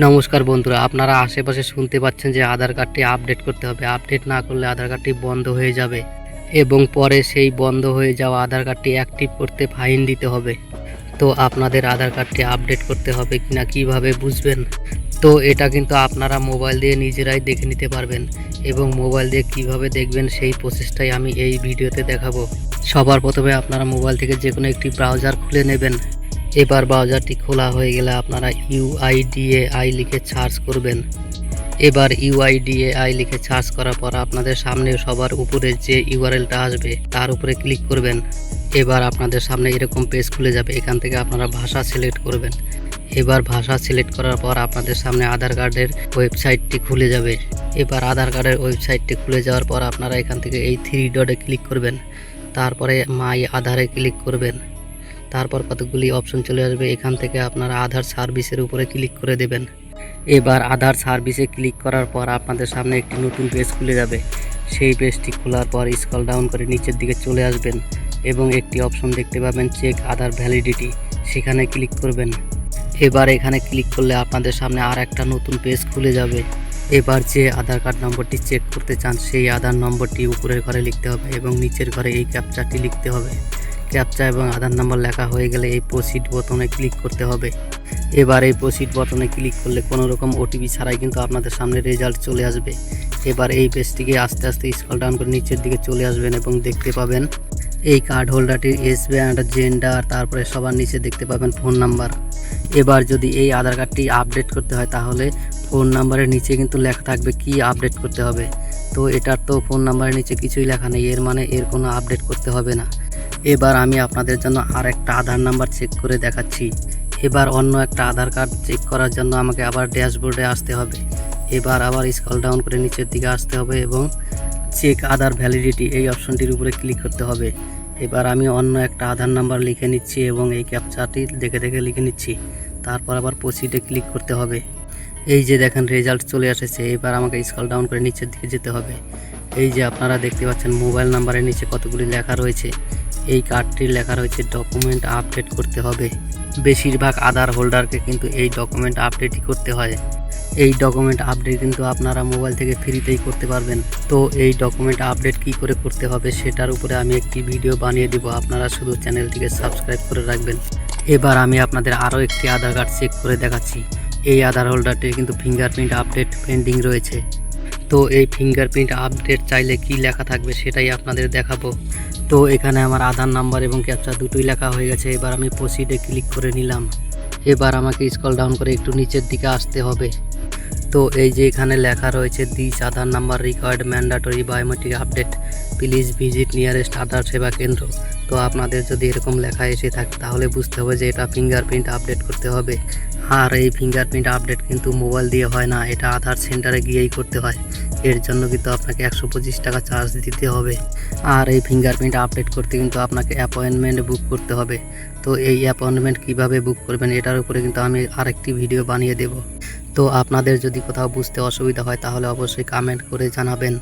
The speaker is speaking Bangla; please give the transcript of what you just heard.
নমস্কার বন্ধুরা, আপনারা আশেপাশে শুনতে পাচ্ছেন যে আধার কার্ডটি আপডেট করতে হবে। আপডেট না করলে আধার কার্ডটি বন্ধ হয়ে যাবে এবং পরে সেই বন্ধ হয়ে যাওয়া আধার কার্ডটি অ্যাক্টিভ করতে ফাইন দিতে হবে। তো আপনাদের আধার কার্ডটি আপডেট করতে হবে কিনা কিভাবে বুঝবেন? তো এটা কিন্তু আপনারা মোবাইল দিয়ে নিজেরাই দেখে নিতে পারবেন এবং মোবাইল দিয়ে কিভাবে দেখবেন সেই প্রসেসটাই আমি এই ভিডিওতে দেখাবো। সবার প্রথমে আপনারা মোবাইল থেকে যে কোনো একটি ব্রাউজার খুলে নেবেন। এবার ব্রাউজারটি খোলা হয়ে গেলে আপনারা UIDAI লিখে সার্চ করবেন। এবার UIDAI লিখে সার্চ করার পর আপনাদের সামনে সবার উপরে যে ইউআরএলটা আসবে তার উপরে ক্লিক করবেন। এবার আপনাদের সামনে এরকম পেজ খুলে যাবে। এখান থেকে আপনারা ভাষা সিলেক্ট করবেন। এবার ভাষা সিলেক্ট করার পর আপনাদের সামনে আধার কার্ডের ওয়েবসাইটটি খুলে যাবে। এবার আধার কার্ডের ওয়েবসাইটটি খুলে যাওয়ার পর আপনারা এখান থেকে এই 3 ডটে ক্লিক করবেন। তারপরে মাই আধারে ক্লিক করবেন। তারপর কতগুলি অপশন চলে আসবে। এখান থেকে আপনারা আধার সার্ভিসের উপরে ক্লিক করে দেবেন। এবার আধার সার্ভিসে ক্লিক করার পর আপনাদের সামনে একটি নতুন পেজ খুলে যাবে। সেই পেজটি খোলার পর স্ক্রল ডাউন করে নিচের দিকে চলে আসবেন এবং একটি অপশন দেখতে পাবেন চেক আধার ভ্যালিডিটি, সেখানে ক্লিক করবেন। এবার এখানে ক্লিক করলে আপনাদের সামনে আর একটা নতুন পেজ খুলে যাবে। এবার যে আধার কার্ড নম্বরটি চেক করতে চান সেই আধার নম্বরটি উপরের ঘরে লিখতে হবে এবং নিচের ঘরে এই ক্যাপচাটি লিখতে হবে। ক্যাপচা এবং আধার নাম্বার লেখা হয়ে গেলে এই প্রসিড বোতামে ক্লিক করতে হবে। এবার এই প্রসিড বোতামে ক্লিক করলে কোনো রকম ওটিপি ছাড়াই কিন্তু আপনাদের সামনে রেজাল্ট চলে আসবে। এবার এই পেজটিকে আস্তে আস্তে স্ক্রল ডাউন করে নিচের দিকে চলে আসবেন এবং দেখতে পাবেন এই কার্ড হোল্ডারটির এজ ব্যান্ড, জেন্ডার, তারপরে সবার নিচে দেখতে পাবেন ফোন নাম্বার। এবার যদি এই আধার কার্ডটি আপডেট করতে হয় তাহলে ফোন নাম্বারের নিচে কিন্তু লেখা থাকবে কি আপডেট করতে হবে। তো এটার তো ফোন নাম্বারের নিচে কিছুই লেখা নেই, এর মানে এর কোনো আপডেট করতে হবে না। এবার আমি আপনাদের জন্য আর একটা আধার নাম্বার চেক করে দেখাচ্ছি। এবার অন্য একটা আধার কার্ড চেক করার জন্য আমাকে আবার ড্যাশবোর্ডে আসতে হবে। এবার আবার স্ক্রল ডাউন করে নিচের দিকে আসতে হবে এবং চেক আধার ভ্যালিডিটি এই অপশনটির উপরে ক্লিক করতে হবে। এবার আমি অন্য একটা আধার নাম্বার লিখে নিচ্ছি এবং এই ক্যাপচাটি দেখে দেখে লিখে নিচ্ছি। তারপর আবার প্রসিডে ক্লিক করতে হবে। এই যে দেখেন রেজাল্ট চলে এসেছে। এবার আমাকে স্ক্রল ডাউন করে নিচের দিকে যেতে হবে। এই যে আপনারা দেখতে পাচ্ছেন মোবাইল নাম্বারের নিচে কতগুলি লেখা রয়েছে। এই কার্ডটির লেখা রয়েছে ডকুমেন্ট আপডেট করতে হবে। বেশিরভাগ আধার হোল্ডারকে কিন্তু এই ডকুমেন্ট আপডেটই করতে হয়। এই ডকুমেন্ট আপডেট কিন্তু আপনারা মোবাইল থেকে ফ্রিতেই করতে পারবেন। তো এই ডকুমেন্ট আপডেট কি করে করতে হবে সেটার উপরে আমি একটি ভিডিও বানিয়ে দিব, আপনারা শুধু চ্যানেলটিকে সাবস্ক্রাইব করে রাখবেন। এবার আমি আপনাদের আরও একটি আধার কার্ড চেক করে দেখাচ্ছি। এই আধার হোল্ডারটির কিন্তু ফিঙ্গারপ্রিন্ট আপডেট পেন্ডিং রয়েছে। তো এই ফিঙ্গারপ্রিন্ট আপডেট চাইলে কি লেখা থাকবে সেটাই আপনাদের দেখাবো। তো এখানে আমার আধার নাম্বার এবং ক্যাপচা দুটোই লেখা হয়ে গেছে। এবার আমি প্রসিডে ক্লিক করে নিলাম। এবার আমাকে স্ক্রল ডাউন করে একটু নিচের দিকে আসতে হবে। তো এই যে এখানে লেখা রয়েছে this Aadhaar number required mandatory biometric update, please visit nearest Aadhaar Seva Kendra. তো আপনাদের যদি এরকম লেখা এসে থাকে তাহলে বুঝতে হবে যে এটা ফিঙ্গারপ্রিন্ট আপডেট করতে হবে। আর এই ফিঙ্গারপ্রিন্ট আপডেট কিন্তু মোবাইল দিয়ে হয় না, এটা আধার সেন্টারে গিয়েই করতে হয়। এর জন্য কিন্তু আপনাকে 125 টাকা চার্জ দিতে হবে। আর এই ফিঙ্গারপ্রিন্ট আপডেট করতে কিন্তু আপনাকে অ্যাপয়েন্টমেন্ট বুক করতে হবে। তো এই অ্যাপয়েন্টমেন্ট কিভাবে বুক করবেন এটার উপরে কিন্তু আমি আরেকটি ভিডিও বানিয়ে দেব। তো আপনাদের যদি কোথাও বুঝতে অসুবিধা হয় তাহলে অবশ্যই কমেন্ট করে জানাবেন।